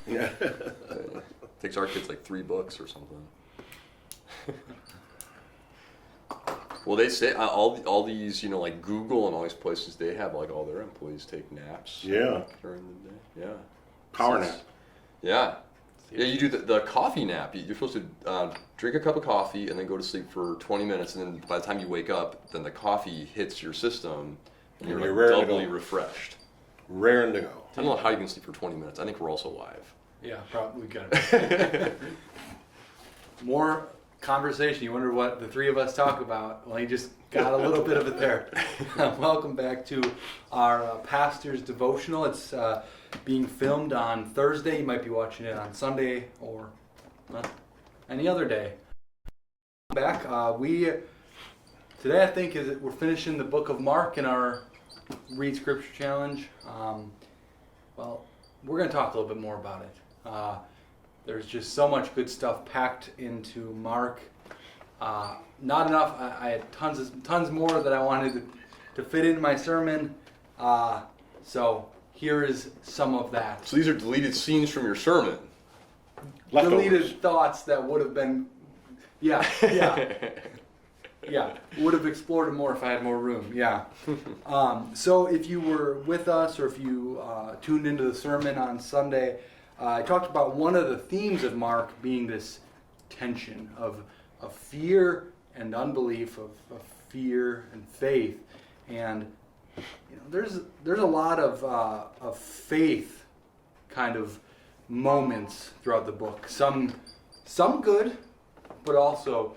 Yeah. Takes our kids like 3 books or something. Well, they say all these, like Google and all these places, they have like all their employees take naps. Yeah. During the day. Yeah. Power nap. Yeah. Yeah, you do the coffee nap. You're supposed to drink a cup of coffee and then go to sleep for 20 minutes, and then by the time you wake up, then the coffee hits your system, and you're like doubly refreshed. Raring to go. I don't know how you can sleep for 20 minutes. I think we're also live. Yeah, probably got it. More conversation. You wonder what the three of us talk about. Well, you just got a little bit of it there. Welcome back to our pastor's devotional. It's being filmed on Thursday. You might be watching it on Sunday or any other day. Back. Today I think we're finishing the book of Mark in our Read Scripture Challenge. Well, we're going to talk a little bit more about it. There's just so much good stuff packed into Mark. Not enough. I had tons more that I wanted to fit in my sermon. So here is some of that. So these are deleted scenes from your sermon. Leftovers. Deleted thoughts that would have been, yeah, would have explored it more if I had more room. Yeah. So if you were with us, or if you tuned into the sermon on Sunday, I talked about one of the themes of Mark being this tension of fear and unbelief, of fear and faith, and there's a lot of faith kind of moments throughout the book. Some good, but also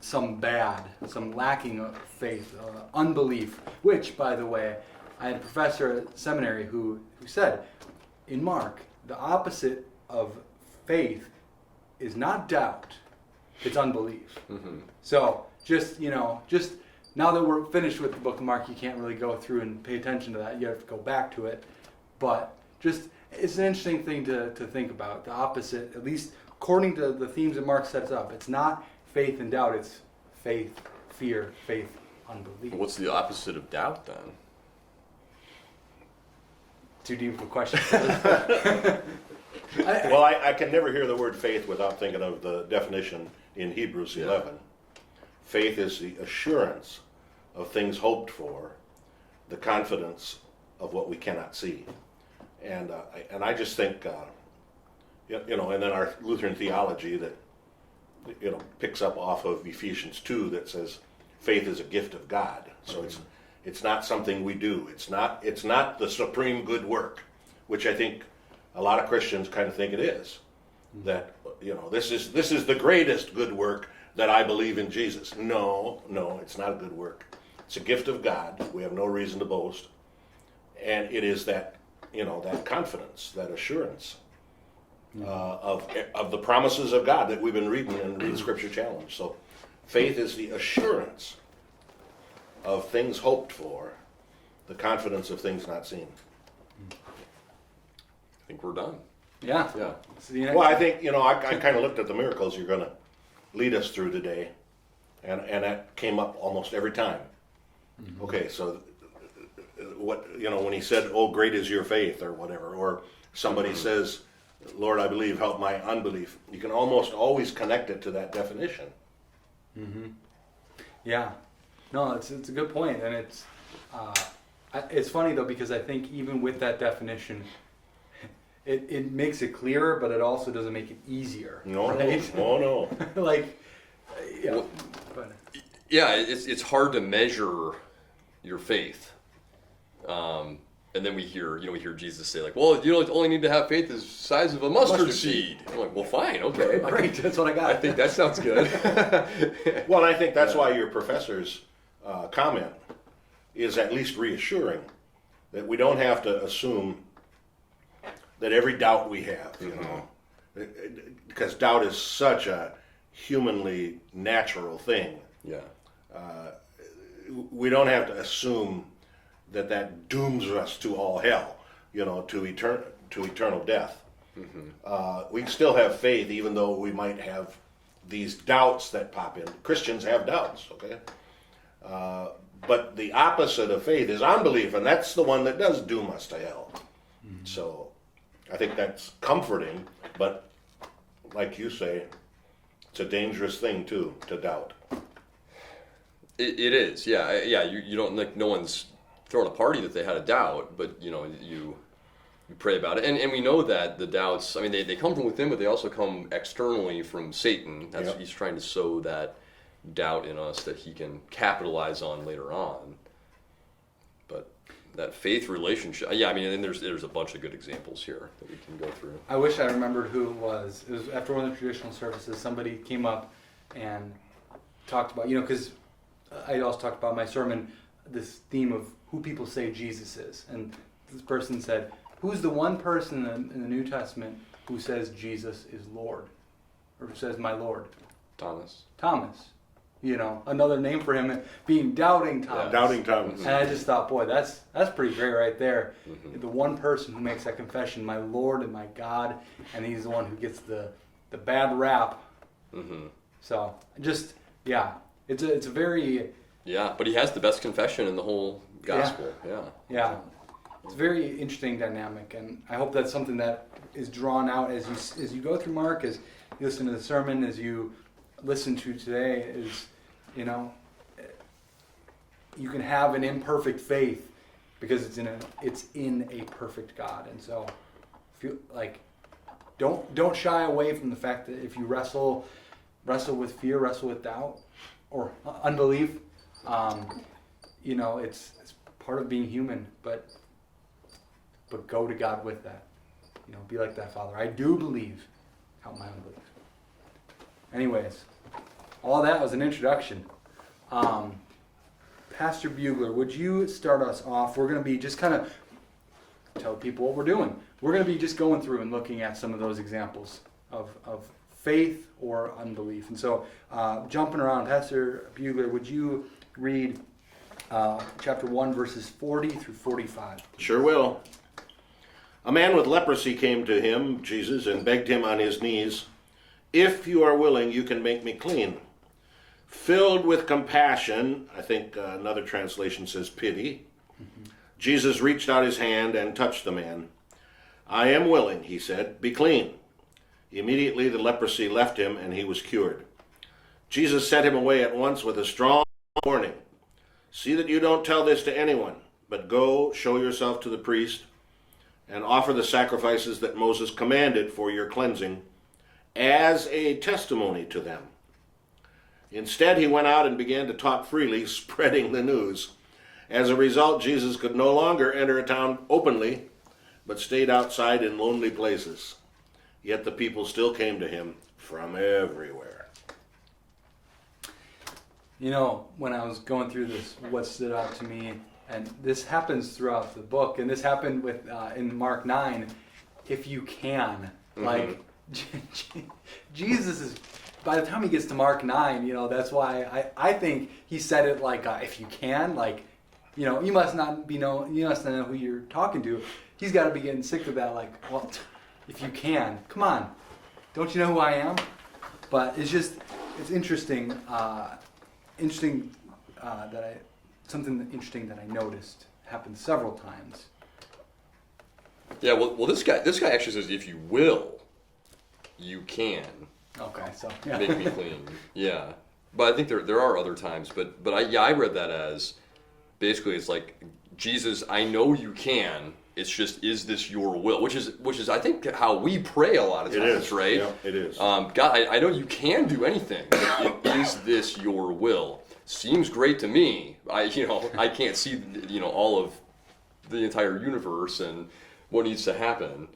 some bad, some lacking of faith, unbelief. Which, by the way, I had a professor at seminary who said, in Mark, the opposite of faith is not doubt, it's unbelief. Mm-hmm. So just now that we're finished with the book of Mark, you can't really go through and pay attention to that. You have to go back to it. But just, it's an interesting thing to think about. The opposite, at least according to the themes that Mark sets up, it's not faith and doubt, it's faith, fear, faith, unbelief. What's the opposite of doubt then? Too deep of a question. Well, I can never hear the word faith without thinking of the definition in Hebrews 11. Faith is the assurance of things hoped for, the confidence of what we cannot see. And I just think, and then our Lutheran Theology that picks up off of Ephesians 2 that says faith is a gift of God. So it's not something we do. It's not the supreme good work, which I think a lot of Christians kind of think it is. That this is the greatest good work, that I believe in Jesus. No, it's not a good work. It's a gift of God. We have no reason to boast, and it is that that confidence, that assurance of the promises of God that we've been reading in Read Scripture Challenge. So, faith is the assurance of things hoped for, the confidence of things not seen. I think we're done. Yeah. Well, I think, I kind of looked at the miracles you're going to lead us through today, and that came up almost every time. Mm-hmm. Okay, so what, when he said, "Oh, great is your faith," or whatever, or somebody says, "Lord, I believe, help my unbelief," you can almost always connect it to that definition. Mm-hmm. Yeah. No, it's a good point, and it's funny though, because I think even with that definition, it makes it clearer, but it also doesn't make it easier. No, right? no. It's hard to measure your faith. And then we hear Jesus say, like, well, you only need to have faith the size of a mustard seed. I'm like, well, fine, okay. Great, that's what I got. I think that sounds good. Well, and I think that's why your professor's comment is at least reassuring, that we don't have to assume that every doubt we have, because doubt is such a humanly natural thing. Yeah. We don't have to assume that dooms us to all hell, to eternal death. Mm-hmm. We still have faith, even though we might have these doubts that pop in. Christians have doubts, okay? But the opposite of faith is unbelief, and that's the one that does doom us to hell. Mm-hmm. So, I think that's comforting, but like you say, it's a dangerous thing too, to doubt. It is, yeah. You don't, like, no one's throwing a party that they had a doubt, but you pray about it, and we know that the doubts, I mean, they come from within, but they also come externally from Satan. He's trying to sow that doubt in us that he can capitalize on later on. But that faith relationship, I mean, and there's a bunch of good examples here that we can go through. I wish I remembered who it was. It was after one of the traditional services. Somebody came up and talked about, because I also talked about my sermon, this theme of who people say Jesus is. And this person said, who's the one person in the New Testament who says Jesus is Lord? Or who says my Lord? Thomas. Another name for him being Doubting Thomas. Yeah, Doubting Thomas. And I just thought, boy, that's pretty great right there. Mm-hmm. The one person who makes that confession, my Lord and my God, and he's the one who gets the bad rap. Mm-hmm. So, it's a very... Yeah, but he has the best confession in the whole gospel. Yeah. It's a very interesting dynamic, and I hope that's something that is drawn out as you go through Mark, as you listen to the sermon, as you listen to today, is, you can have an imperfect faith because it's in a perfect God. And so, feel like don't shy away from the fact that if you wrestle with fear, wrestle with doubt or unbelief, it's part of being human, but go to God with that. Be like that, Father. I do believe. Help my unbelief. Anyways, all that was an introduction. Pastor Buegler, would you start us off? We're going to be just kind of tell people what we're doing. We're going to be just going through and looking at some of those examples of faith or unbelief. And so, jumping around, Pastor Buegler, would you read chapter 1, verses 40 through 45? Sure will. A man with leprosy came to him, Jesus, and begged him on his knees, "If you are willing, you can make me clean." Filled with compassion, I think another translation says pity, Jesus reached out his hand and touched the man. "I am willing," he said, "be clean." Immediately the leprosy left him and he was cured. Jesus sent him away at once with a strong warning. "See that you don't tell this to anyone, but go show yourself to the priest and offer the sacrifices that Moses commanded for your cleansing as a testimony to them." Instead, he went out and began to talk freely, spreading the news. As a result, Jesus could no longer enter a town openly, but stayed outside in lonely places. Yet the people still came to him from everywhere. When I was going through this, what stood out to me, and this happens throughout the book, and this happened with in Mark 9, if you can. Mm-hmm. Like, Jesus is... By the time he gets to Mark 9, that's why I think he said it like, if you can, like, you must not know who you're talking to. He's got to be getting sick of that, like, well, if you can, come on, don't you know who I am? But it's interesting, something interesting that I noticed happened several times. Yeah, well, this guy actually says, if you will, you can. Okay, so yeah. Make me clean. Yeah, but I think there are other times, but I read that as basically it's like, Jesus, I know you can. It's just, is this your will? Which is I think how we pray a lot of times, it is. Right? Yeah, it is. God, I know you can do anything. But is this your will? Seems great to me. I can't see all of the entire universe and what needs to happen.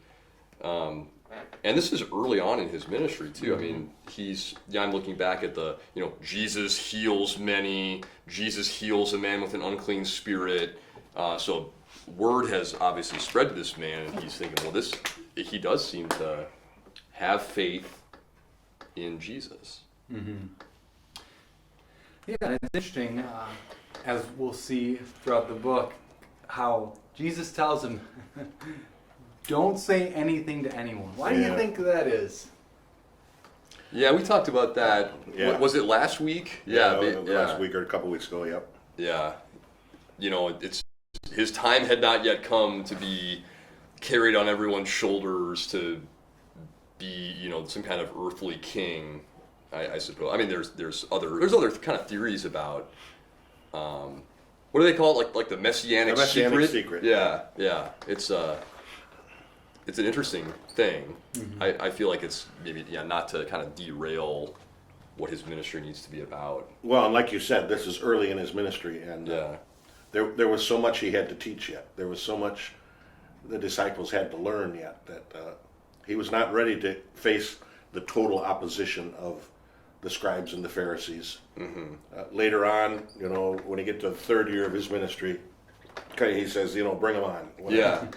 And this is early on in his ministry too. Mm-hmm. I mean, I'm looking back at the, Jesus heals many. Jesus heals a man with an unclean spirit. So word has obviously spread to this man, and he's thinking, well, he does seem to have faith in Jesus. Mm-hmm. Yeah, and it's interesting, as we'll see throughout the book, how Jesus tells him, don't say anything to anyone. Why do you think that is? Yeah, we talked about that. Yeah. Was it last week? Last week or a couple weeks ago, yep. Yeah. It's his time had not yet come to be carried on everyone's shoulders to be, some kind of earthly king. I suppose. I mean, there's other kind of theories about what do they call it? Like the Messianic Secret? Yeah. It's an interesting thing. Mm-hmm. I feel like it's maybe not to kind of derail what his ministry needs to be about. Well, and like you said, this is early in his ministry, and there was so much he had to teach yet. There was so much the disciples had to learn yet that he was not ready to face the total opposition of the scribes and the Pharisees. Mm-hmm. Later on, when he get to the third year of his ministry, he says, bring them on. Whatever.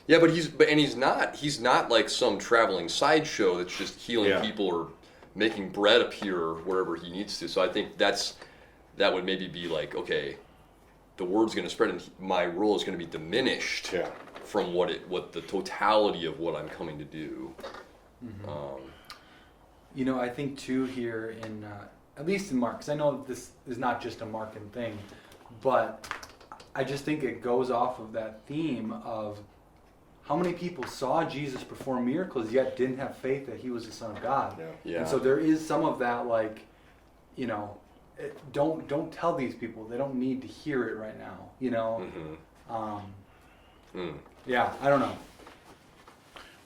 Yeah, but he's not like some traveling sideshow that's just healing people or making bread appear wherever he needs to. So I think that would maybe be like, okay, the word's going to spread and my role is going to be diminished from what the totality of what I'm coming to do. Mm-hmm. I think too here in, at least in Mark, because I know this is not just a Markan thing, but I just think it goes off of that theme of how many people saw Jesus perform miracles yet didn't have faith that he was the Son of God. Yeah. And so there is some of that, don't tell these people. They don't need to hear it right now, Mm-hmm. Yeah, I don't know.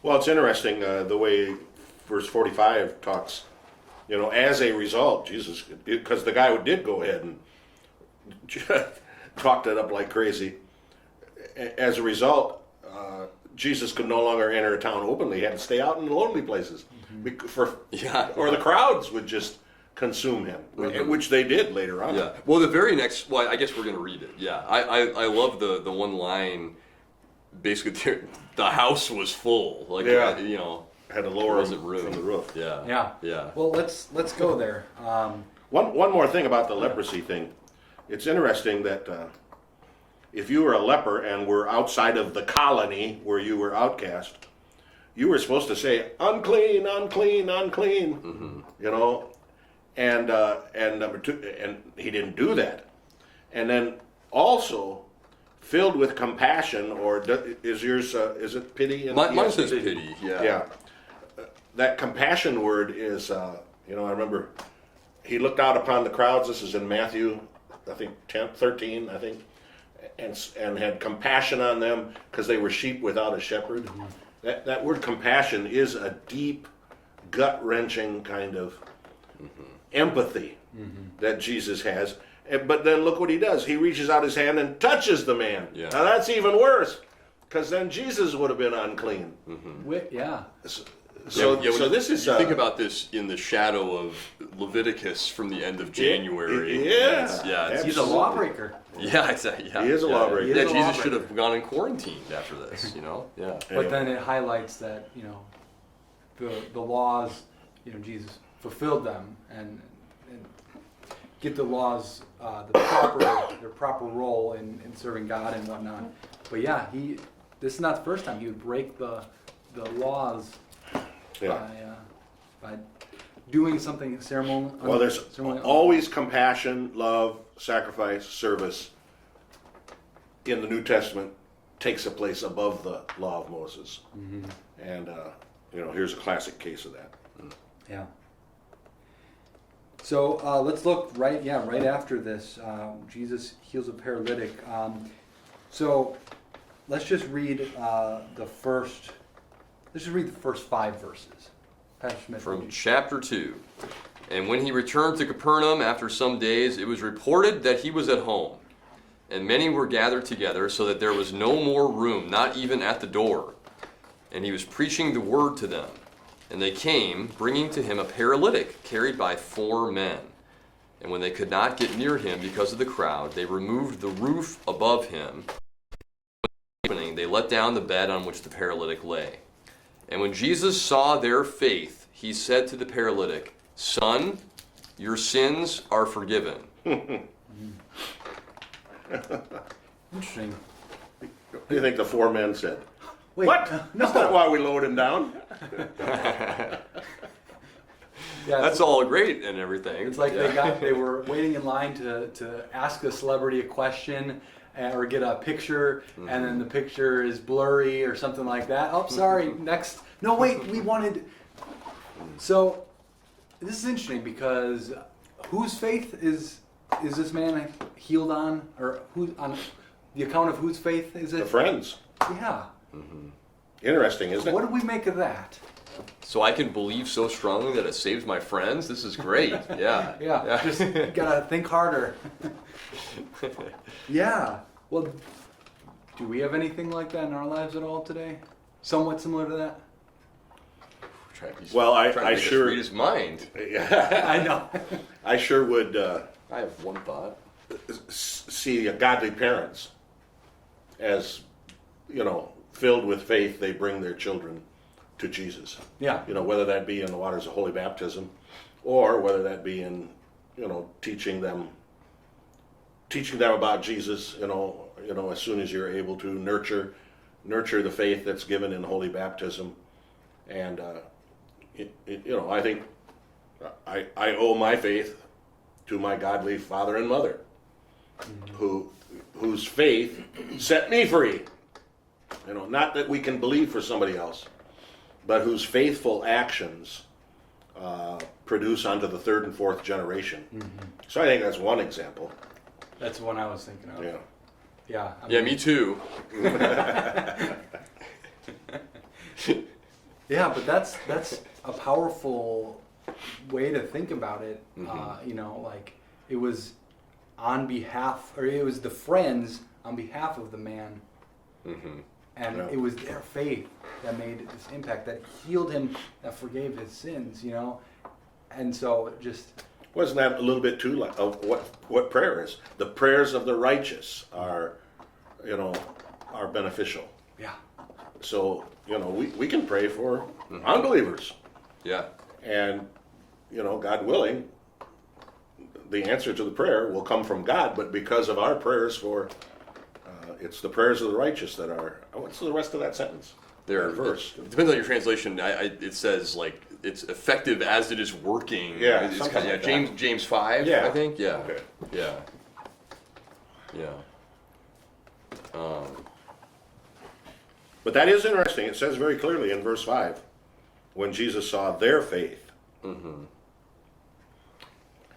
Well, it's interesting the way verse 45 talks, as a result, Jesus, because the guy did go ahead and talked it up like crazy. As a result, Jesus could no longer enter a town openly. He had to stay out in the lonely places, or the crowds would just consume him, which they did later on. Yeah. Well, the very next, I guess we're going to read it. Yeah. I love the one line. Basically, the house was full. Had to lower him from the roof. Yeah. Well, let's go there. One more thing about the leprosy thing. It's interesting that if you were a leper and were outside of the colony where you were outcast, you were supposed to say, unclean, unclean, unclean, and number two, and he didn't do that. And then also, filled with compassion, or is yours, is it pity? Mine says pity, Yeah. That compassion word is, I remember he looked out upon the crowds. This is in Matthew, I think 13, I think, and had compassion on them because they were sheep without a shepherd. Mm-hmm. That word compassion is a deep, gut-wrenching kind of empathy that Jesus has. But then look what he does. He reaches out his hand and touches the man. Yeah. Now that's even worse, because then Jesus would have been unclean. Mm-hmm. So this is... think about this in the shadow of Leviticus from the end of January. He's a lawbreaker. Yeah, exactly. Yeah. He is a lawbreaker. Jesus should have gone and quarantined after this, Yeah. But then it highlights that, the laws, Jesus fulfilled them and get the laws their proper role in serving God and whatnot. But this is not the first time he would break the laws by doing something ceremonial. Well, there's always compassion, love, sacrifice, service in the New Testament takes a place above the law of Moses. Mm-hmm. And, here's a classic case of that. Yeah. So let's look right after this. Jesus heals a paralytic. So let's just read the first 5 verses. Pastor Smith. From chapter 2. And when he returned to Capernaum after some days, it was reported that he was at home. And many were gathered together, so that there was no more room, not even at the door. And he was preaching the word to them. And they came, bringing to him a paralytic, carried by 4 men. And when they could not get near him because of the crowd, they removed the roof above him. They let down the bed on which the paralytic lay. And when Jesus saw their faith, he said to the paralytic, "Son, your sins are forgiven." Interesting. What do you think the 4 men said? Wait, what? No. That's not why we lowered him down. That's all great and everything. It's like they were waiting in line to ask a celebrity a question, or get a picture, and then the picture is blurry or something like that. Oh, sorry, next. No, wait, we wanted. So, this is interesting because whose faith is this man healed on, or who on the account of whose faith is it? The friends. Yeah. Interesting, isn't it? What do we make of that? So I can believe so strongly that it saves my friends. This is great. Yeah. Yeah. Just gotta think harder. Yeah. Well, do we have anything like that in our lives at all today? Somewhat similar to that? Well, I trying to sure read his mind. I know. I sure would I have one thought. see godly parents as, filled with faith. They bring their children to Jesus. Yeah. Whether that be in the waters of holy baptism, or whether that be in, teaching them about Jesus. As soon as you're able to nurture the faith that's given in holy baptism, and I think I owe my faith to my godly father and mother, whose faith set me free. Not that we can believe for somebody else, but whose faithful actions produce onto the third and fourth generation. So I think that's one example. That's the one I was thinking of. Yeah. Yeah. Yeah, me too. Yeah, but that's a powerful way to think about it. Like it was on behalf, or it was the friends on behalf of the man, and it was their faith that made this impact, that healed him, that forgave his sins. And so just Wasn't that a little bit too like of what prayer is? The prayers of the righteous are beneficial. yeah. So we can pray for unbelievers, Yeah. and God willing, the answer to the prayer will come from God. But because of our prayers for, it's the prayers of the righteous that are. What's the rest of that sentence? There, verse. it depends on your translation. It says like it's effective as it is working. Yeah, it's something like that. James 5. Yeah. I think. Yeah, Okay. yeah. But that is interesting. It says very clearly in verse 5, when Jesus saw their faith.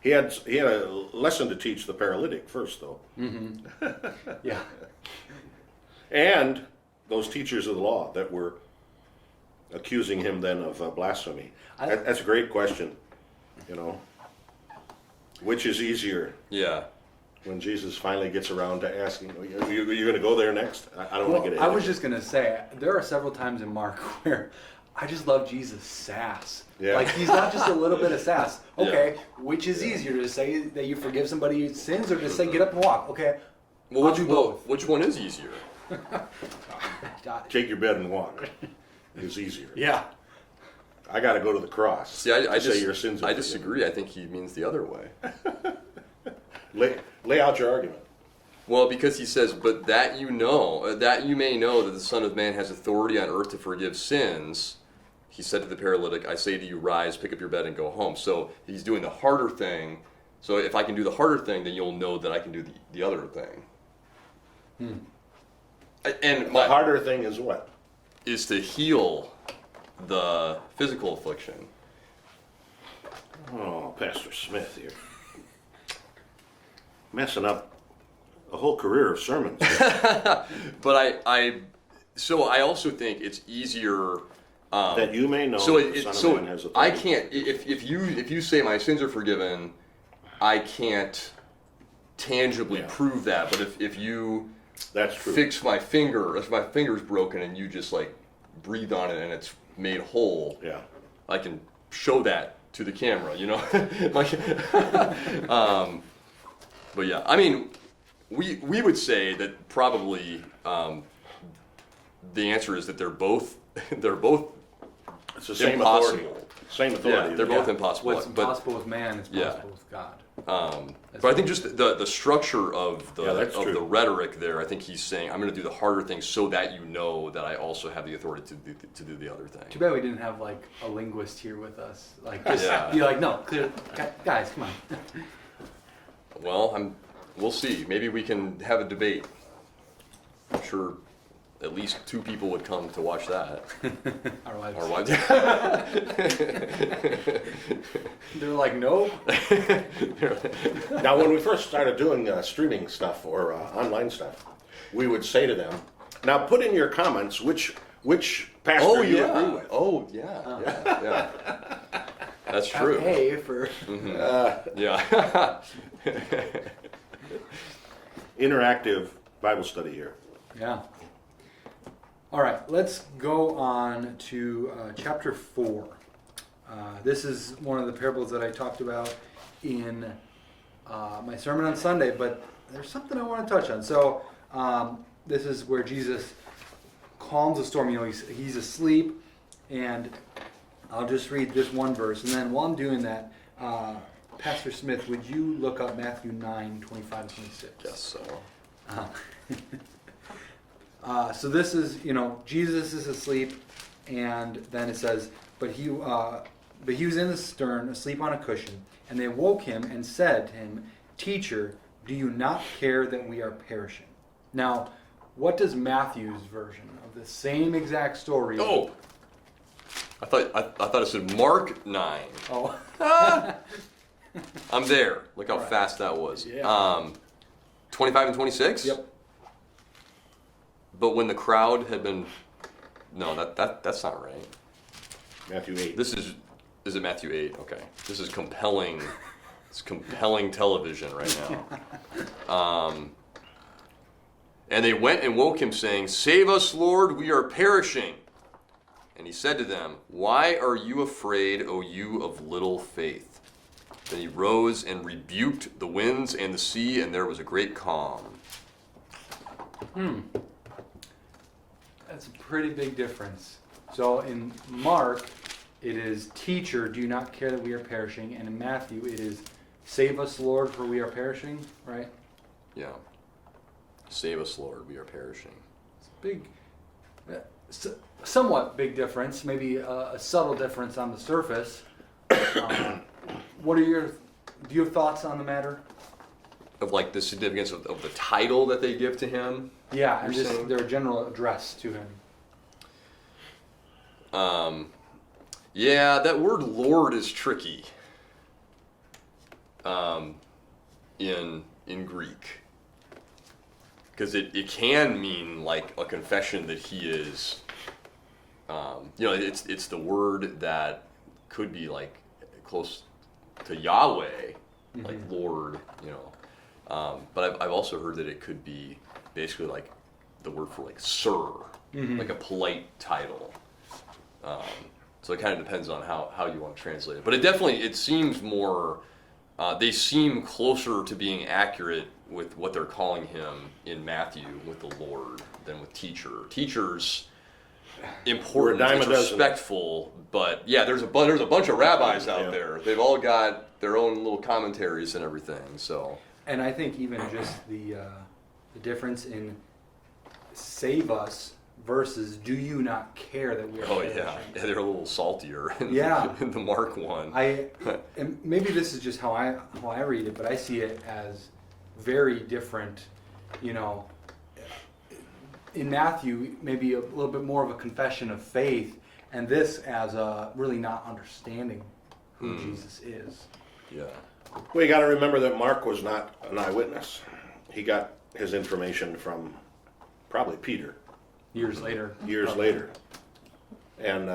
He had a lesson to teach the paralytic first, though. Yeah. And those teachers of the law that were accusing him then of blasphemy. That's a great question. Which is easier? Yeah. When Jesus finally gets around to asking, are you going to go there next? I don't want to get ahead. I was just going to say, there are several times in Mark where I just love Jesus' sass. Yeah. Like, he's not just a little bit of sass. Okay, Yeah. which is easier, to say that you forgive somebody's sins, or to say get up and walk? Okay, Well, I'll do both. which one is easier? Take your bed and walk. Is easier. Yeah. I got to go to the cross. See, I to say your sins are I forgiven. disagree. I think he means the other way. Lay out your argument. Well, because he says, but that you may know that the Son of Man has authority on earth to forgive sins. He said to the paralytic, I say to you, rise, pick up your bed, and go home. So he's doing the harder thing. So if I can do the harder thing, then you'll know that I can do the other thing. And The harder thing is what? is to heal the physical affliction. Oh, Pastor Smith here. Messing up a whole career of sermons. But I also think it's easier. That you may know So the Son of Man has authority. I can't. If you say my sins are forgiven, I can't tangibly prove that. But if you That's true. fix my finger, if my finger's broken and you just like breathe on it and it's made whole, Yeah. I can show that to the camera. But yeah, I mean, we would say that probably the answer is that they're both It's the same impossible. authority. Same authority. Yeah, they're both impossible. What's impossible with man is Yeah. possible with God. But I think just the structure of that's true. the rhetoric there, I think he's saying, I'm going to do the harder thing so that you know that I also have the authority to do the other thing. Too bad we didn't have like a linguist here with us. Like, just Yeah. be like, no, clear, guys, come on. Well, we'll see. Maybe we can have a debate. I'm sure at least 2 people would come to watch that. Our wives. Our wives. They're like, no. Now, when we first started doing streaming stuff or online stuff, we would say to them, now put in your comments which pastor you agree with. Oh, yeah. That's true. Hey, for Yeah. Interactive Bible study here. yeah. All right, let's go on to chapter 4. This is one of the parables that I talked about in my sermon on Sunday, but there's something I want to touch on. So this is where Jesus calms the storm. You know, he's asleep, and I'll just read this one verse, and then while I'm doing that, Pastor Smith, would you look up Matthew 9, 25 and 26? Yes, so. So this is, Jesus is asleep, and then it says, but he was in the stern, asleep on a cushion, and they woke him and said to him, Teacher, do you not care that we are perishing? Now, what does Matthew's version of the same exact story? Oh, I thought it said Mark 9. Oh. I'm there. Look how fast that was. Yeah. 25 and 26. Yep. But when the crowd had been, no, that's not right. Matthew 8. Is it Matthew 8? Okay. This is compelling. It's compelling television right now. And they went and woke him, saying, Save us, Lord, we are perishing. And he said to them, Why are you afraid, O you of little faith? Then he rose and rebuked the winds and the sea, and there was a great calm. That's a pretty big difference. So in Mark, it is, Teacher, do you not care that we are perishing? And in Matthew, it is, Save us, Lord, for we are perishing, right? Yeah. Save us, Lord, we are perishing. It's a big, somewhat big difference, maybe a subtle difference on the surface. Do you have thoughts on the matter? Of like the significance of the title that they give to him? Yeah, and You're just saying? their general address to him. Yeah, that word Lord is tricky. In Greek. Because it can mean like a confession that he is, it's the word that could be like close to Yahweh, like Lord, But I've also heard that it could be basically like the word for like sir, like a polite title. So it kind of depends on how you want to translate it. But it seems more, they seem closer to being accurate with what they're calling him in Matthew with the Lord than with teacher. Teacher's important, it's respectful, but yeah, there's a bunch of rabbis out there. They've all got their own little commentaries and everything. So, and I think even just the difference in save us versus do you not care that we are perishing? Yeah, they're a little saltier in the Mark one. And maybe this is just how I read it, but I see it as very different, in Matthew, maybe a little bit more of a confession of faith, and this as a really not understanding who Jesus is. Yeah. Well, you got to remember that Mark was not an eyewitness. He got his information from probably Peter. Years later. And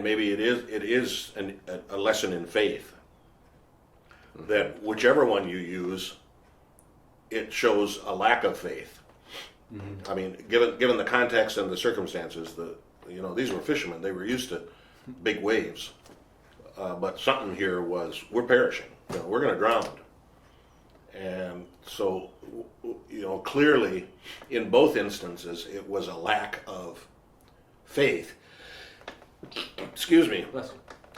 maybe it is a lesson in faith that whichever one you use, it shows a lack of faith. I mean, given the context and the circumstances, these were fishermen. They were used to big waves, but something here was we're perishing. We're going to drown. And so, clearly, in both instances, it was a lack of faith. Excuse me.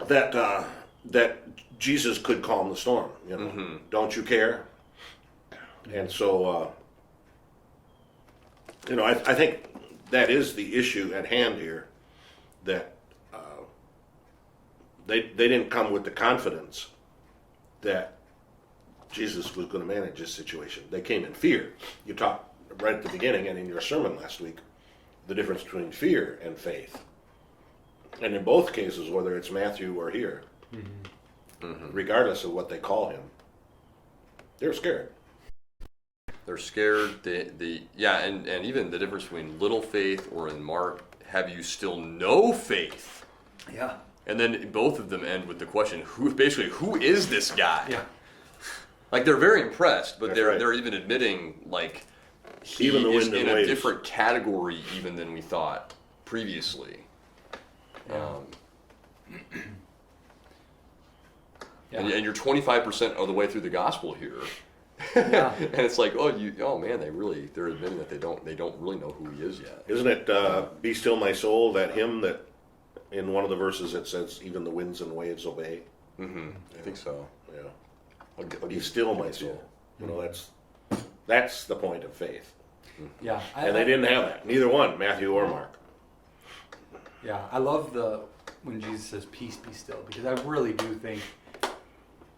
That Jesus could calm the storm. Don't you care? And so, I think that is the issue at hand here. That they didn't come with the confidence that Jesus was going to manage this situation. They came in fear. You talked right at the beginning and in your sermon last week, the difference between fear and faith. And in both cases, whether it's Matthew or here, regardless of what they call him, they're scared. They're scared. And even the difference between little faith or in Mark, have you still no faith? Yeah. And then both of them end with the question, who is this guy? Yeah. Like they're very impressed, but That's right. they're even admitting like he Even the is wind and in a waves. different category even than we thought previously. Yeah. And you're 25% of the way through the gospel here. Yeah. And it's like, oh man, they're admitting that they don't really know who he is yet. Isn't it, be still my soul, that hymn that in one of the verses it says, even the winds and waves obey? Mm-hmm. I think so. Yeah. I'll Be give- still I'll my give it to you. soul. You know, that's the point of faith. Yeah. And they didn't have that. Neither one, Matthew or Mark. Yeah, I love when Jesus says, "Peace, be still," because I really do think,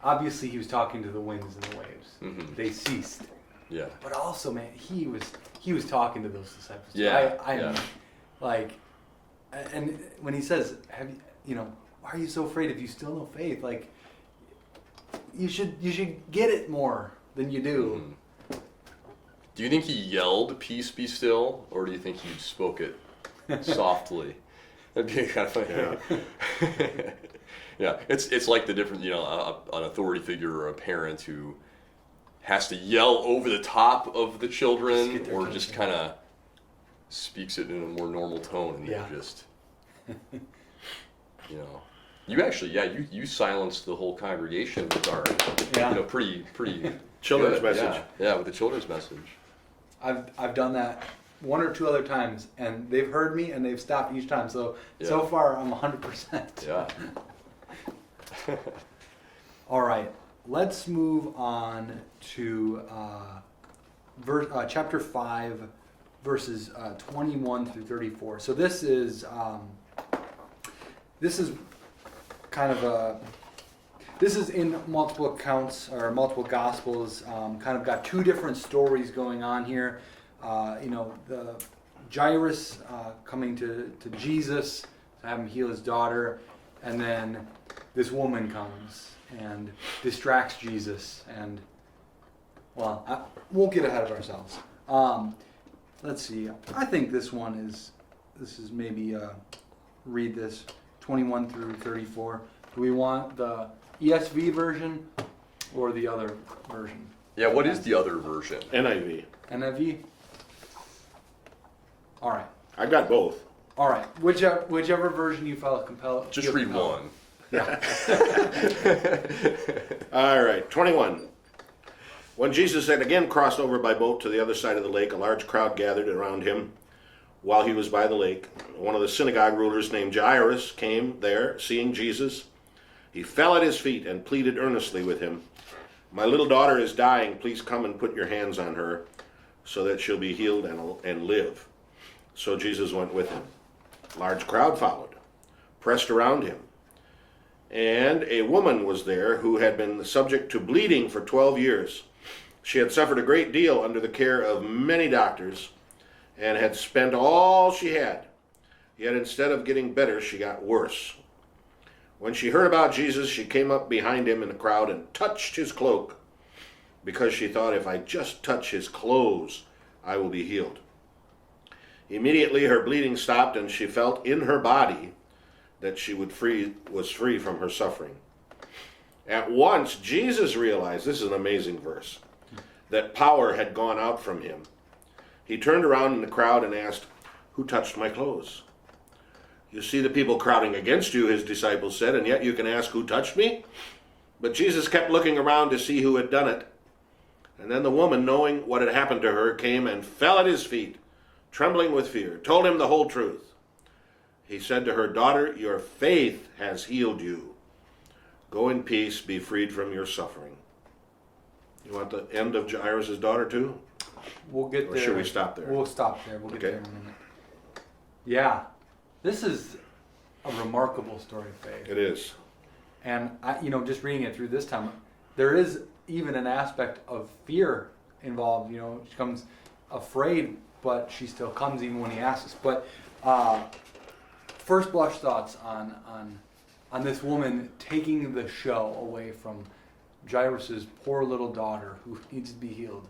obviously, he was talking to the winds and the waves. Mhm. They ceased, Yeah. but also, man, he was talking to those disciples. Yeah, I yeah. like, and when he says, why are you so afraid if you still no faith? Like, you should get it more than you do. Mhm. Do you think he yelled, "Peace, be still," or do you think he spoke it softly? That'd be kind of funny. Yeah. Yeah, it's like the difference, an authority figure or a parent who has to yell over the top of the children, Just get their or just kind of speaks it in a more normal tone, and Yeah. you just, you actually, you silenced the whole congregation with our, Yeah. pretty Children's good. message. Yeah, with the children's message. I've done that one or two other times, and they've heard me, and they've stopped each time. So Yeah. far, I'm 100%. Yeah. All right, let's move on to chapter 5, verses 21 through 34. So this is kind of this is in multiple accounts or multiple gospels. Kind of got two different stories going on here. The Jairus coming to Jesus to have him heal his daughter, and then this woman comes and distracts Jesus, and I won't get ahead of ourselves. Let's see. I think this is maybe read this 21 through 34. Do we want the ESV version or the other version? Yeah, what is the other version? NIV. NIV? All right. I've got both. All right. Whichever version you felt compelled. Just feel read compelled. one. Yeah. All right, 21. When Jesus had again crossed over by boat to the other side of the lake, a large crowd gathered around him while he was by the lake. One of the synagogue rulers named Jairus came there, seeing Jesus. He fell at his feet and pleaded earnestly with him, "My little daughter is dying. Please come and put your hands on her so that she'll be healed and live." So Jesus went with him. A large crowd followed, pressed around him. And a woman was there who had been subject to bleeding for 12 years. She had suffered a great deal under the care of many doctors and had spent all she had. Yet instead of getting better, she got worse. When she heard about Jesus, she came up behind him in the crowd and touched his cloak, because she thought, if I just touch his clothes, I will be healed. Immediately her bleeding stopped, and she felt in her body that she was free from her suffering. At once, Jesus realized, this is an amazing verse, that power had gone out from him. He turned around in the crowd and asked, "Who touched my clothes?" "You see the people crowding against you," his disciples said, "and yet you can ask, 'Who touched me?'" But Jesus kept looking around to see who had done it. And then the woman, knowing what had happened to her, came and fell at his feet, trembling with fear, told him the whole truth. He said to her, "Daughter, your faith has healed you. Go in peace, be freed from your suffering." You want the end of Jairus' daughter too? We'll get Or there. should we stop there? We'll stop there. We'll get Okay. there in a minute. Yeah. This is a remarkable story of faith. It is. And just reading it through this time, there is even an aspect of fear involved. She comes afraid, but she still comes even when he asks. But first blush thoughts on this woman taking the show away from Jairus' poor little daughter who needs to be healed.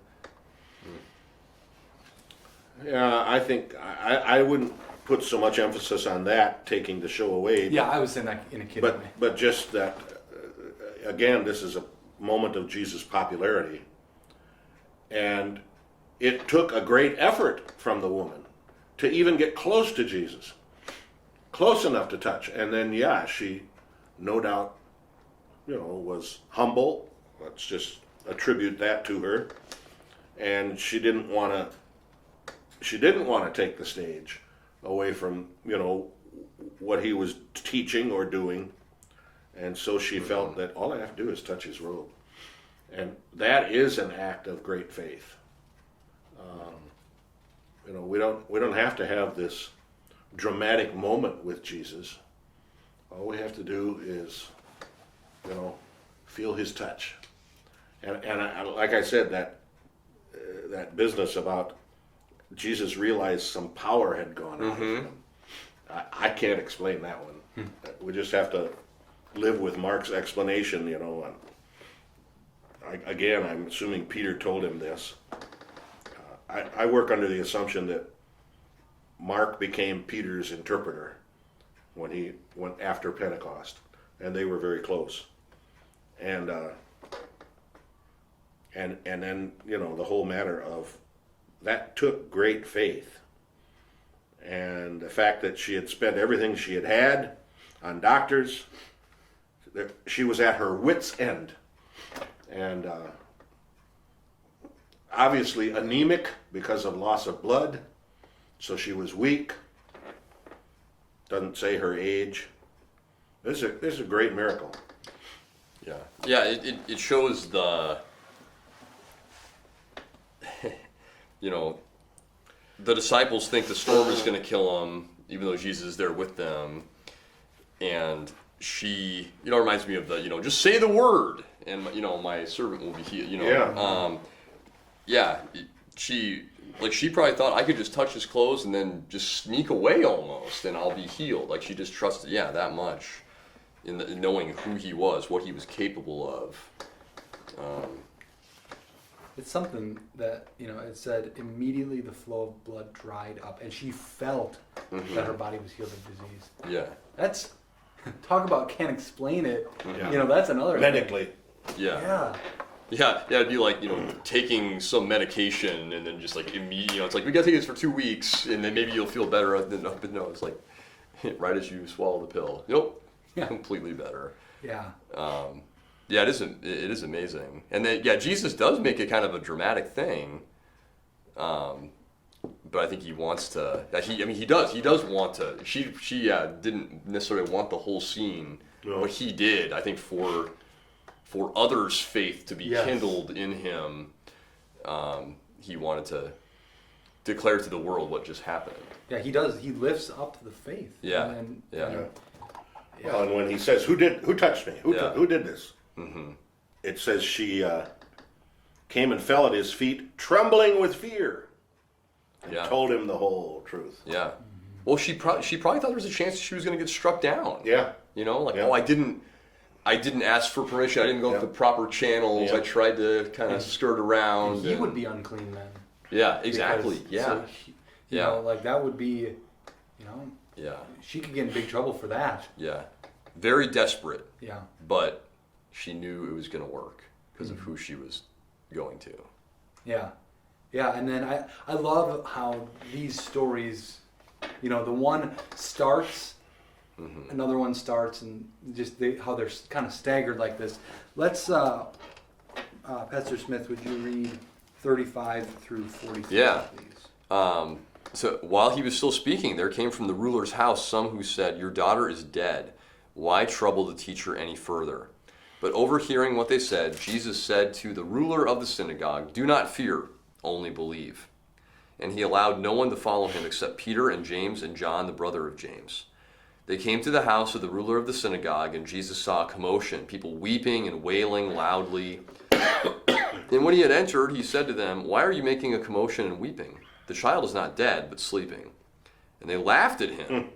Yeah, I think I wouldn't put so much emphasis on that, taking the show away. Yeah, I was saying that in a kidding way. But just that, again, this is a moment of Jesus' popularity. And it took a great effort from the woman to even get close to Jesus. Close enough to touch. And then, yeah, she no doubt, was humble. Let's just attribute that to her. And she didn't want to take the stage away from, what he was teaching or doing. And so she felt that all I have to do is touch his robe. And that is an act of great faith. We don't have to have this dramatic moment with Jesus. All we have to do is, feel his touch. And like I said, that business about Jesus realized some power had gone out of him. I can't explain that one. We just have to live with Mark's explanation, Again, I'm assuming Peter told him this. I work under the assumption that Mark became Peter's interpreter when he went after Pentecost, and they were very close. And then the whole matter of that took great faith, and the fact that she had spent everything she had on doctors, that she was at her wit's end, and obviously anemic because of loss of blood, so she was weak. Doesn't say her age. This is a great miracle. Yeah. It shows the the disciples think the storm is going to kill them, even though Jesus is there with them, and she reminds me of the just say the word and my servant will be healed. She probably thought I could just touch his clothes and then just sneak away almost and I'll be healed. Like she just trusted that much in knowing who he was, what he was capable of. It's something that, it said immediately the flow of blood dried up and she felt that her body was healed of disease. Yeah. That's, talk about can't explain it. Yeah. That's another Medically. Yeah. Yeah, it'd be like, taking some medication and then just like immediately, it's like, we gotta take this for 2 weeks and then maybe you'll feel better. But no, it's like, right as you swallow the pill, nope, completely better. Yeah. It is amazing. And then, Jesus does make it kind of a dramatic thing. But I think he wants to, he does want to, she didn't necessarily want the whole scene, but he did, I think for others' faith to be kindled in him, he wanted to declare to the world what just happened. Yeah, he does. He lifts up the faith. Yeah. Well, and when he says, "Who touched me? Who did this?" Mm-hmm. It says she came and fell at his feet, trembling with fear, and told him the whole truth. Yeah. Well, she probably thought there was a chance she was going to get struck down. Yeah. I didn't ask for permission. I didn't go through the proper channels. I tried to kind of skirt around. And he would be unclean then. Yeah, exactly. Because, that would be, she could get in big trouble for that. Yeah. Very desperate. Yeah. But she knew it was going to work because of who she was going to. Yeah. Yeah, and then I love how these stories, the one starts, another one starts, and just how they're kind of staggered like this. Let's, Pastor Smith, would you read 35 through 43, please? So while he was still speaking, there came from the ruler's house some who said, "Your daughter is dead. Why trouble the teacher any further?" But overhearing what they said, Jesus said to the ruler of the synagogue, "Do not fear, only believe." And he allowed no one to follow him except Peter and James and John, the brother of James. They came to the house of the ruler of the synagogue, and Jesus saw a commotion, people weeping and wailing loudly. And when he had entered, he said to them, "Why are you making a commotion and weeping? The child is not dead, but sleeping." And they laughed at him.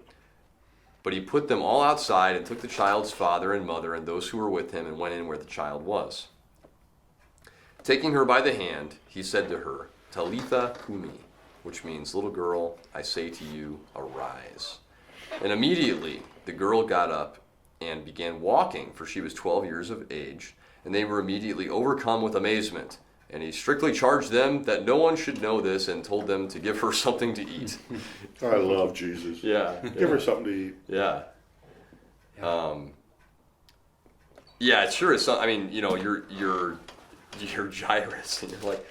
But he put them all outside and took the child's father and mother and those who were with him and went in where the child was. Taking her by the hand, he said to her, "Talitha cumi," which means, "Little girl, I say to you, arise." And immediately the girl got up and began walking, for she was 12 years of age. And they were immediately overcome with amazement. And he strictly charged them that no one should know this and told them to give her something to eat. I love Jesus. Yeah. Give her something to eat. Yeah. Yeah, it sure is. I mean, you know, you're Jairus, and you're like,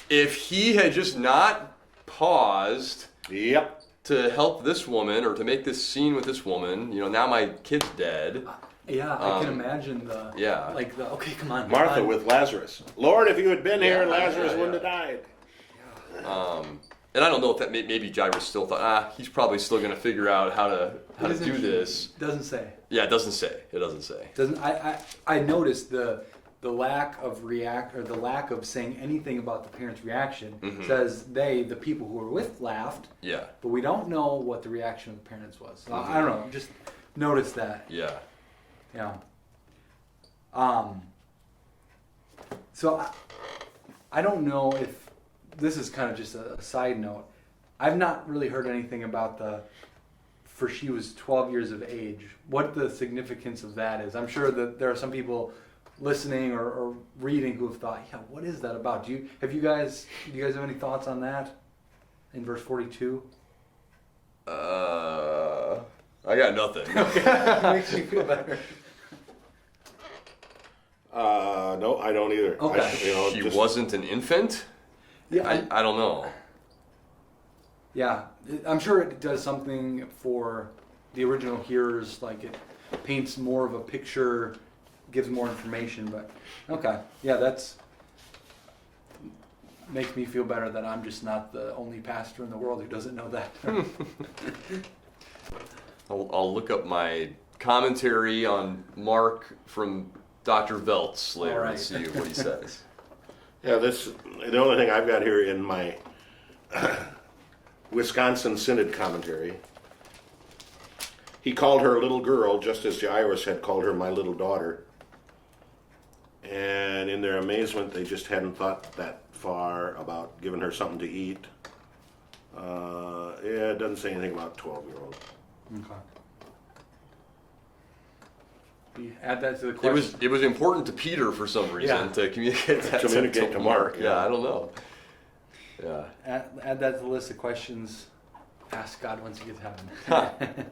if he had just not paused Yep. to help this woman or to make this scene with this woman, you know, now my kid's dead. Yeah, I can imagine okay, come on. Martha come on. with Lazarus. Lord, if you had been here, Yeah, Lazarus yeah, wouldn't have yeah. died. And I don't know if that maybe Jairus still thought, he's probably still going to figure out how to do this. Doesn't say. Yeah, it doesn't say. It doesn't say. Doesn't I noticed the lack of the lack of saying anything about the parents' reaction. Says the people who were with laughed. Yeah. But we don't know what the reaction of the parents was. So I don't know. Just notice that. Yeah. Yeah. So I don't know if this is kind of just a side note. I've not really heard anything about for she was 12 years of age, what the significance of that is. I'm sure that there are some people listening or reading who have thought, yeah, what is that about? Do you guys have any thoughts on that in verse 42? I got nothing. Makes me feel better. No, I don't either. Okay. She wasn't an infant? Yeah, I don't know. Yeah, I'm sure it does something for the original hearers, like it paints more of a picture, gives more information, but okay. Yeah, makes me feel better that I'm just not the only pastor in the world who doesn't know that. I'll look up my commentary on Mark from Dr. Veltz later and see what he says. Yeah, the only thing I've got here in my Wisconsin Synod commentary, he called her a little girl, just as Jairus had called her my little daughter. And in their amazement, they just hadn't thought that far about giving her something to eat. It doesn't say anything about 12-year-old. Okay. You add that to the question. It was important to Peter for some reason to communicate that to Mark. Yeah, I don't know. Yeah. Add that to the list of questions. Ask God once you get to heaven.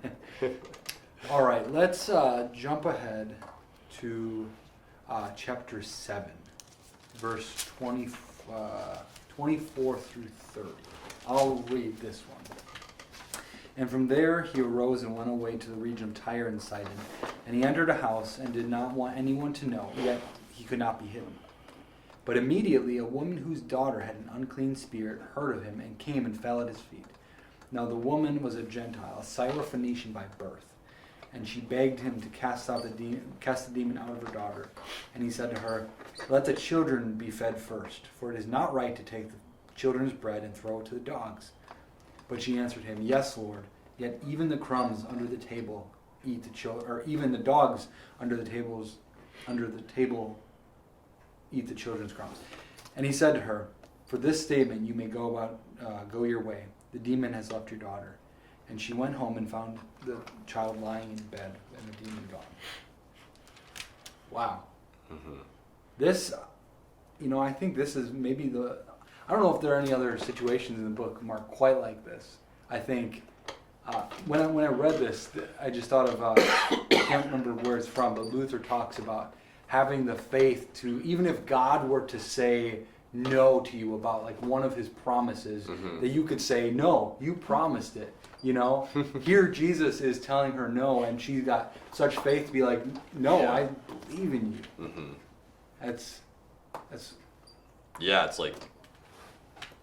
All right, let's jump ahead to chapter 7, verse 24 through 30. I'll read this one. And from there he arose and went away to the region of Tyre and Sidon. And he entered a house and did not want anyone to know, yet he could not be hidden. But immediately a woman whose daughter had an unclean spirit heard of him and came and fell at his feet. Now the woman was a Gentile, a Syrophoenician by birth. And she begged him to cast the demon out of her daughter. And he said to her, "Let the children be fed first, for it is not right to take the children's bread and throw it to the dogs." But she answered him, "Yes, Lord, yet even the crumbs under the table eat the children, or even the dogs under the table eat the children's crumbs." And he said to her, "For this statement you may go your way. The demon has left your daughter." And she went home and found the child lying in bed and the demon gone. Wow. Mm-hmm. This, I think this is maybe I don't know if there are any other situations in the book, Mark, quite like this. I think when I read this, I just thought of, I can't remember where it's from, but Luther talks about having the faith to, even if God were to say no to you about like one of his promises, that you could say, "No, you promised it." Here Jesus is telling her no, and she's got such faith to be like, "No, I believe in you." Mm-hmm. That's it's like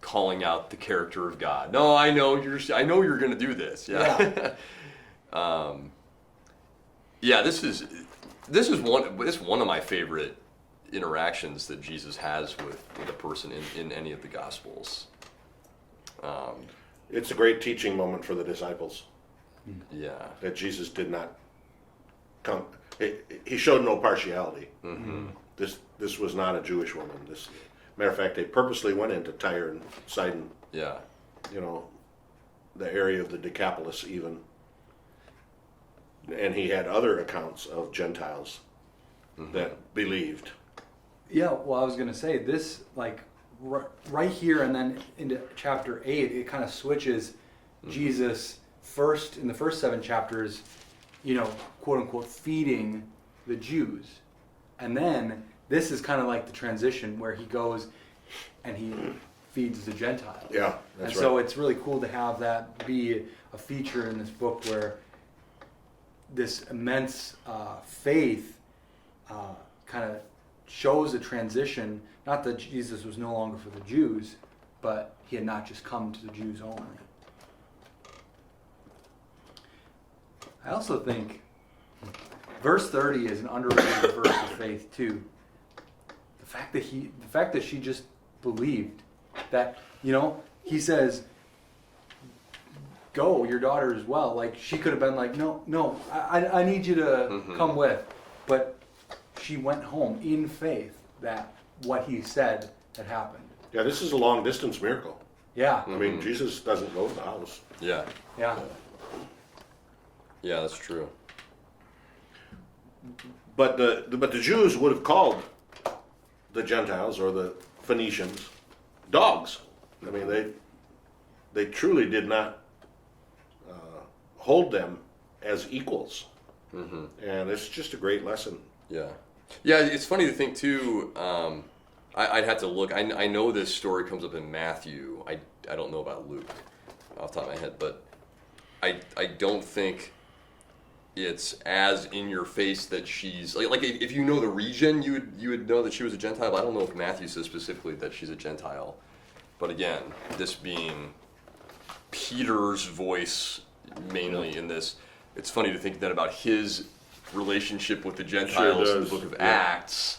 calling out the character of God. No, I know you're going to do this. Yeah. This is one of my favorite interactions that Jesus has with a person in any of the Gospels. It's a great teaching moment for the disciples. Yeah. That Jesus did not come. He showed no partiality. Mm-hmm. This was not a Jewish woman. Matter of fact, they purposely went into Tyre and Sidon. Yeah. The area of the Decapolis even. And he had other accounts of Gentiles that believed. Yeah, well, I was going to say this, like, right here and then into chapter 8, it kind of switches Jesus first, in the first 7 chapters, quote unquote, feeding the Jews. And then this is kind of like the transition where he goes and he feeds the Gentiles. Yeah, that's and so it's really cool to have that be a feature in this book where this immense faith kind of shows a transition. Not that Jesus was no longer for the Jews, but he had not just come to the Jews only. I also think verse 30 is an underrated verse of faith too. The fact that she just believed that, he says, go, your daughter is well. Like, she could have been like, no, I need you to come with. But she went home in faith that what he said had happened. Yeah, this is a long distance miracle. Yeah. I mean, Jesus doesn't go to the house. Yeah. Yeah. Yeah, that's true. But the Jews would have called the Gentiles or the Phoenicians dogs. I mean, they truly did not hold them as equals. And it's just a great lesson. Yeah. Yeah, it's funny to think, too, I'd have to look. I know this story comes up in Matthew. I don't know about Luke off the top of my head, but I don't think it's as in your face that she's like if you know the region, you would know that she was a Gentile. But I don't know if Matthew says specifically that she's a Gentile. But again, this being Peter's voice mainly in this, it's funny to think then about his relationship with the Gentiles in the book of Acts.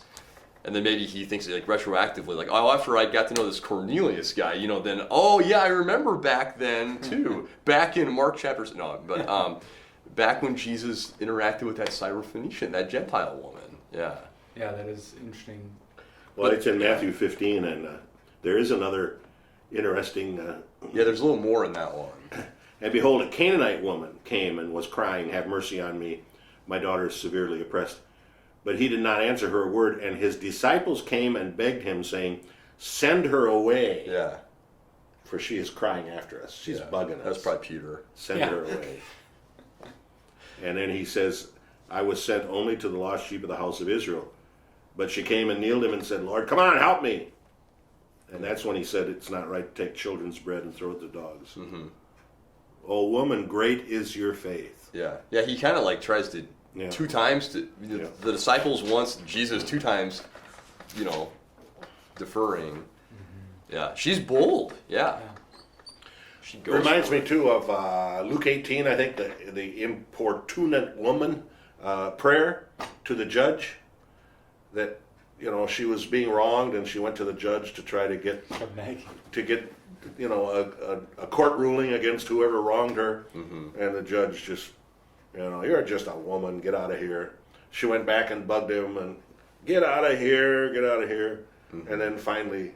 And then maybe he thinks like retroactively, like, oh, after I got to know this Cornelius guy, then, oh yeah, I remember back then too. Back in Mark chapters, no, but back when Jesus interacted with that Syrophoenician, that Gentile woman. Yeah. Yeah, that is interesting. Well, it's in Matthew 15, and there is another interesting... yeah, there's a little more in that one. And behold, a Canaanite woman came and was crying, have mercy on me, my daughter is severely oppressed. But he did not answer her a word, and his disciples came and begged him, saying, send her away. Yeah. For she is crying after us. She's bugging us. That's probably Peter. Send her away. And then he says, I was sent only to the lost sheep of the house of Israel. But she came and kneeled him and said, Lord, come on, help me. And that's when he said, it's not right to take children's bread and throw it to dogs. Mm-hmm. Oh, woman, great is your faith. Yeah. Yeah, he kind of like tries to... Yeah. 2 times the disciples once, Jesus 2 times, deferring. Mm-hmm. Yeah, she's bold. Yeah. She goes. Reminds me too of Luke 18. I think the importunate woman prayer to the judge. That she was being wronged and she went to the judge to try to get a court ruling against whoever wronged her, and the judge just. You're just a woman, get out of here. She went back and bugged him and, get out of here. Mm-hmm. And then finally,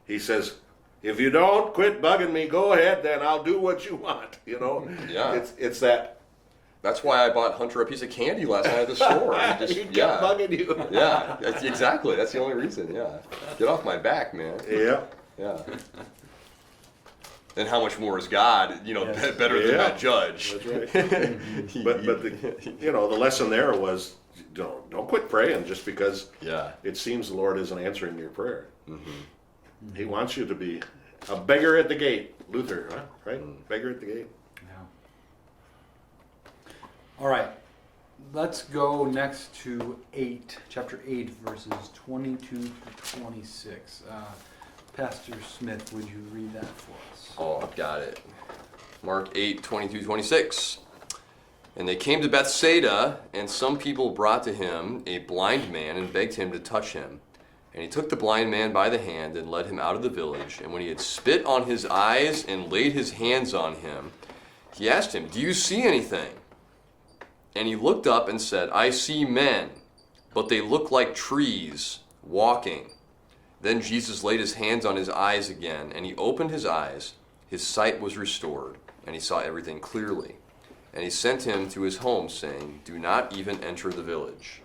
he says, if you don't quit bugging me, go ahead, then I'll do what you want. Yeah. It's that. That's why I bought Hunter a piece of candy last night at the store. He kept bugging you. Yeah, exactly. That's the only reason, yeah. Get off my back, man. Yeah. Yeah. And how much more is God, better than that judge? That's right. but the lesson there was don't quit praying just because it seems the Lord isn't answering your prayer. Mm-hmm. He wants you to be a beggar at the gate, Luther, huh? Right? Mm. Beggar at the gate. Yeah. All right, let's go next to chapter 8, verses 22 to 26. Pastor Smith, would you read that for us? Oh, I've got it. Mark 8, 22, 26. And they came to Bethsaida, and some people brought to him a blind man and begged him to touch him. And he took the blind man by the hand and led him out of the village. And when he had spit on his eyes and laid his hands on him, he asked him, "Do you see anything?" And he looked up and said, "I see men, but they look like trees walking." Then Jesus laid his hands on his eyes again, and he opened his eyes. His sight was restored, and he saw everything clearly. And he sent him to his home, saying, "Do not even enter the village."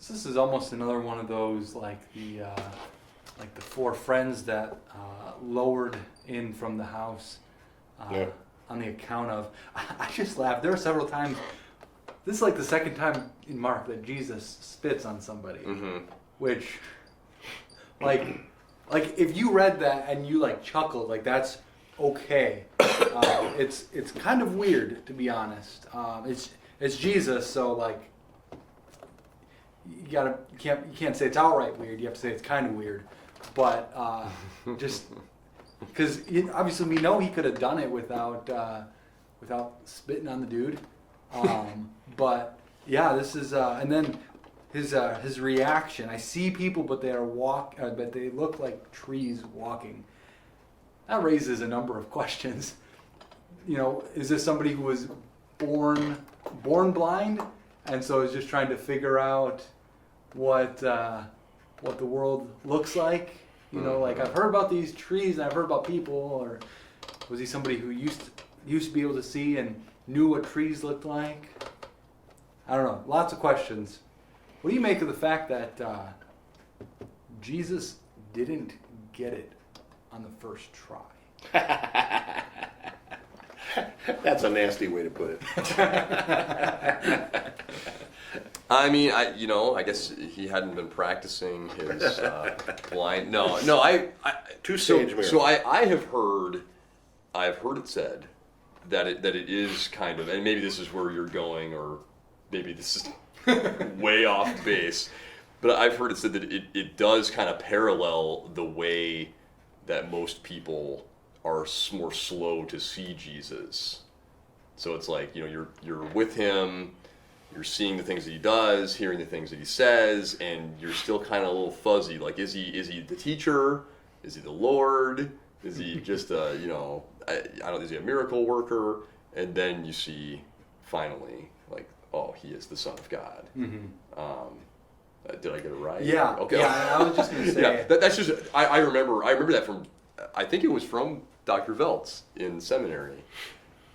This is almost another one of those like the four friends that lowered in from the house on the account of. I just laughed. There were several times. This is like the second time in Mark that Jesus spits on somebody, which, like if you read that and you like chuckled, like that's okay. It's kind of weird, to be honest. It's Jesus, so like you can't say it's outright weird. You have to say it's kind of weird, but just because obviously we know he could have done it without spitting on the dude. But yeah, this is and then his reaction. I see people, but but they look like trees walking. That raises a number of questions. Is this somebody who was born blind, and so is just trying to figure out what the world looks like? Like I've heard about these trees, and I've heard about people, or was he somebody who used to be able to see and knew what trees looked like? I don't know. Lots of questions. What do you make of the fact that Jesus didn't get it on the first try? That's a nasty way to put it. I mean, I guess he hadn't been practicing his blind. No. Two-stage miracle. So I have heard it said that it is kind of, and maybe this is where you're going, or maybe this is way off base, but I've heard it said that it does kind of parallel the way that most people are more slow to see Jesus. So it's like, you're with him, you're seeing the things that he does, hearing the things that he says, and you're still kind of a little fuzzy. Like, is he the teacher? Is he the Lord? Is he just is he a miracle worker? And then you see finally, like, oh, he is the Son of God. Did I get it right? Yeah. Okay. Yeah, I was just going to say. Yeah, that's just. I remember that from. I think it was from Dr. Veltz in seminary,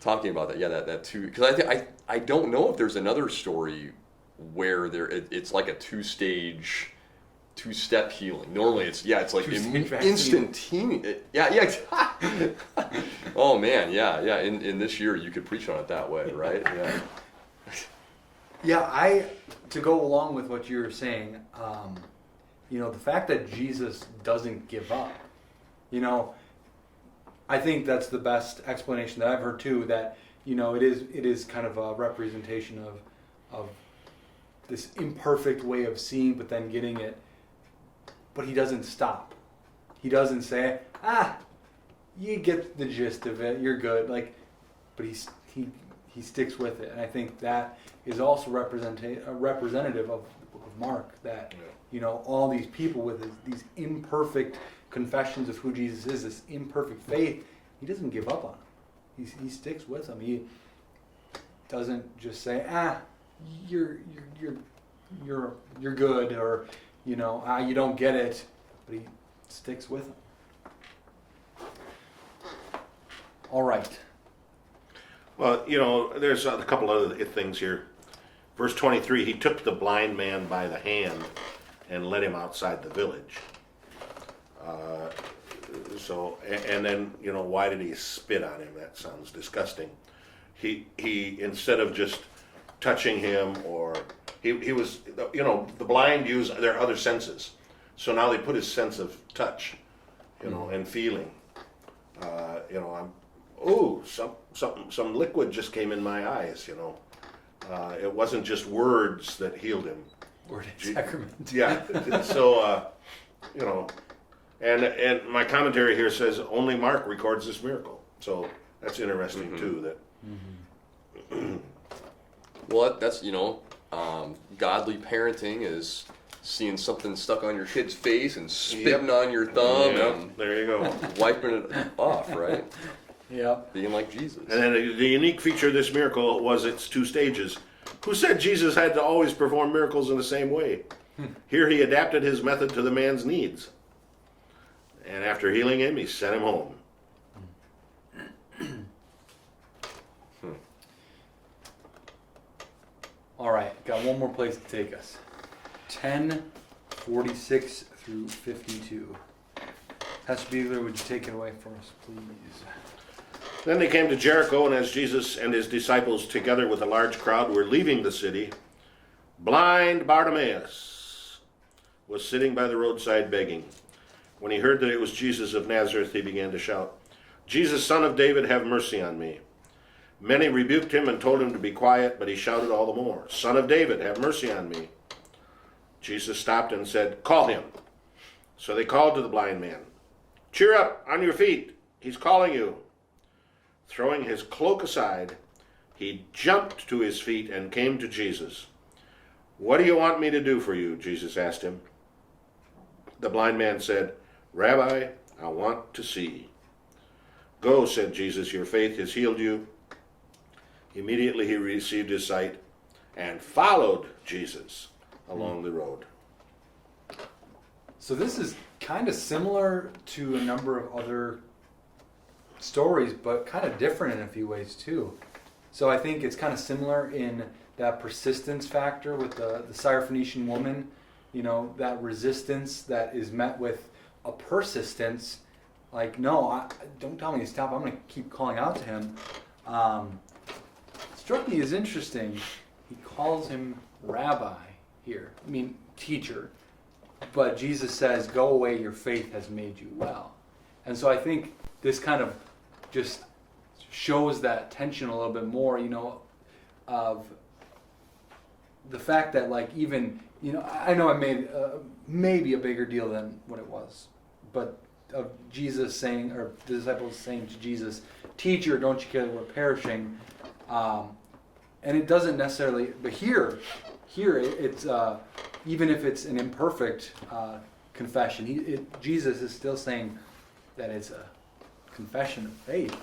talking about that. Yeah, that too. Because I don't know if there's another story where it's like a two-step healing. Normally it's like instantaneous. Yeah. Oh man, yeah. In this year you could preach on it that way, right? Yeah. Yeah, to go along with what you're saying, the fact that Jesus doesn't give up, I think that's the best explanation that I've heard too. That it is kind of a representation of this imperfect way of seeing, but then getting it. But he doesn't stop. He doesn't say, you get the gist of it, you're good. But he sticks with it, and I think that is also representative of the book of Mark. That all these people with these imperfect confessions of who Jesus is, this imperfect faith, he doesn't give up on them. He sticks with them. He doesn't just say, you're good, or you don't get it, but he sticks with them. All right. Well, there's a couple other things here. Verse 23, he took the blind man by the hand and led him outside the village. And then, why did he spit on him? That sounds disgusting. He instead of just touching him, or he was, the blind use their other senses. So now they put his sense of touch, and feeling. Some liquid just came in my eyes, It wasn't just words that healed him. Word and sacrament. Yeah. So, and my commentary here says only Mark records this miracle. So that's interesting too, that, Well, that's, godly parenting is seeing something stuck on your kid's face and spitting on your thumb and there you go. wiping it off, right? Yep. Being like Jesus. And then the unique feature of this miracle was its two stages. Who said Jesus had to always perform miracles in the same way? Here he adapted his method to the man's needs. And after healing him, he sent him home. All right, got one more place to take us. 10:46 through 52. Pastor Buegler, would you take it away for us, please? Then they came to Jericho, and as Jesus and his disciples, together with a large crowd, were leaving the city, blind Bartimaeus was sitting by the roadside begging. When he heard that it was Jesus of Nazareth, he began to shout, "Jesus, Son of David, have mercy on me." Many rebuked him and told him to be quiet, but he shouted all the more, "Son of David, have mercy on me." Jesus stopped and said, "Call him." So they called to the blind man, "Cheer up, on your feet, he's calling you." Throwing his cloak aside, he jumped to his feet and came to Jesus. "What do you want me to do for you?" Jesus asked him. The blind man said, "Rabbi, I want to see." "Go," said Jesus, "your faith has healed you." Immediately he received his sight and followed Jesus along the road. So this is kind of similar to a number of other stories, but kind of different in a few ways too. So I think it's kind of similar in that persistence factor with the Syrophoenician woman, that resistance that is met with a persistence, like, no, don't tell me to stop, I'm going to keep calling out to him. Struck me as interesting, he calls him rabbi here, teacher, but Jesus says, "Go away, your faith has made you well." And so I think this kind of just shows that tension a little bit more, of the fact that, like, even, I know I made maybe a bigger deal than what it was, but of Jesus saying, or the disciples saying to Jesus, "Teacher, don't you care that we're perishing?" And it doesn't necessarily, but here it's even if it's an imperfect confession, Jesus is still saying that it's a confession of faith.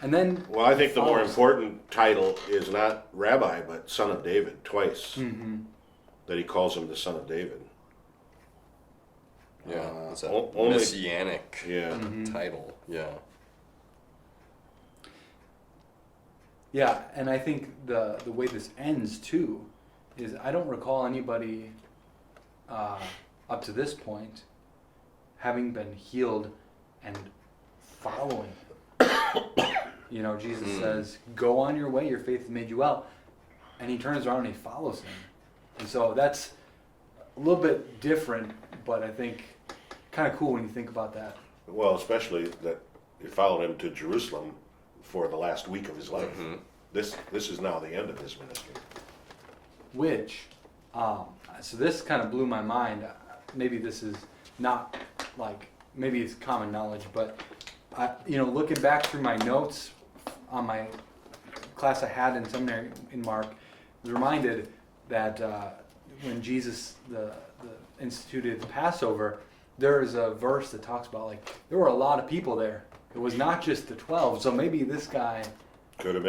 And then, well, I think the more important title is not Rabbi, but Son of David, twice. Mm-hmm. That he calls him the Son of David. Yeah, it's a only, messianic title. Yeah. Yeah, and I think the way this ends too is I don't recall anybody up to this point having been healed and following. Jesus says, "Go on your way, your faith has made you well," and he turns around and he follows him. And so that's a little bit different, but I think kind of cool when you think about that. Well, especially that he followed him to Jerusalem for the last week of his life. Mm-hmm. This is now the end of his ministry. Which, so this kind of blew my mind. Maybe this is not maybe it's common knowledge, but looking back through my notes on my class I had in seminary in Mark, I was reminded that when Jesus instituted the Passover, there is a verse that talks about there were a lot of people there. It was not just the 12, so maybe this guy could have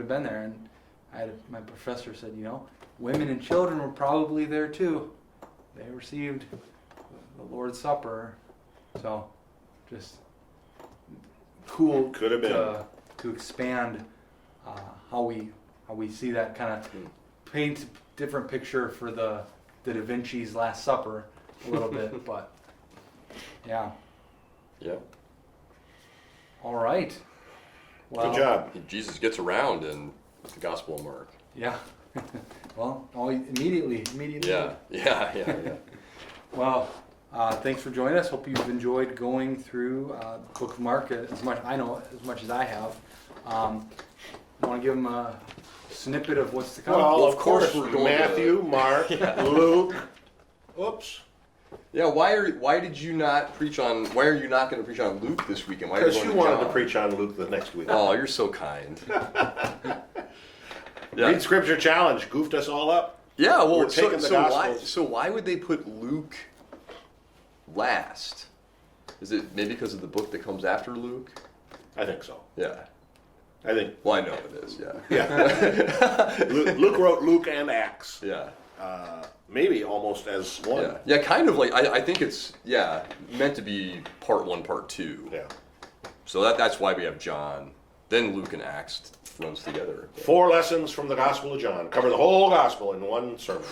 been there. And my professor said, women and children were probably there too. They received the Lord's Supper. So, just cool. Could have been to expand how we see that kind of paint a different picture for the Da Vinci's Last Supper a little bit, but yeah. Yeah. All right. Well, good job. Jesus gets around in the Gospel of Mark. Yeah. Well, immediately. Yeah. Well, thanks for joining us. Hope you've enjoyed going through the Book of Mark as much as I have. I want to give them a snippet of what's to come. Well, of course, we're going Matthew, Mark, Luke. Oops. Yeah, why are you not going to preach on Luke this weekend? Because you wanted to preach on Luke the next week. Oh, you're so kind. Read Scripture Challenge goofed us all up. Yeah, well, We're taking the Gospels. why would they put Luke last? Is it maybe because of the book that comes after Luke? I think so. Yeah. I think. Well, I know it is. Yeah. Yeah. Luke wrote Luke and Acts. Yeah. Maybe almost as one. Yeah. Yeah. Kind of like I think it's meant to be part 1, part 2. Yeah. So that's why we have John, then Luke and Acts runs together. 4 lessons from the Gospel of John. Cover the whole Gospel in one sermon.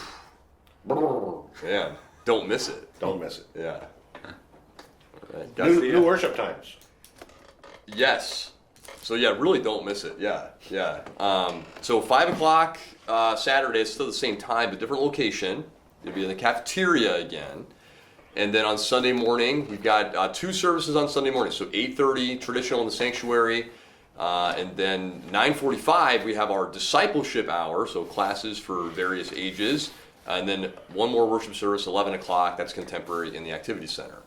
Yeah. Don't miss it. Don't miss it. Yeah. Right. New worship times. Yes. So yeah, really don't miss it. Yeah. So 5 o'clock Saturday, it's still the same time, but different location. It'll be in the cafeteria again. And then on Sunday morning, we've got 2 services on Sunday morning. So 8:30 traditional in the sanctuary, and then 9:45 we have our discipleship hour, so classes for various ages, and then one more worship service 11 o'clock. That's contemporary in the activity center.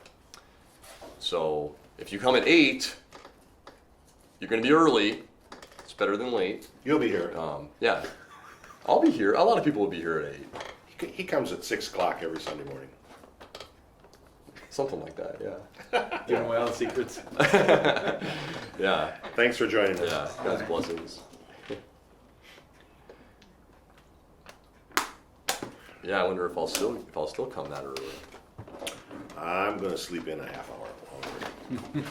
So if you come at 8, you're going to be early. It's better than late. You'll be here. Yeah, I'll be here. A lot of people will be here at 8. He comes at 6 o'clock every Sunday morning. Something like that, yeah. Giving away all the secrets. Yeah. Thanks for joining us. Yeah, God's blessings. Yeah, I wonder if I'll still come that early. I'm going to sleep in a half hour longer.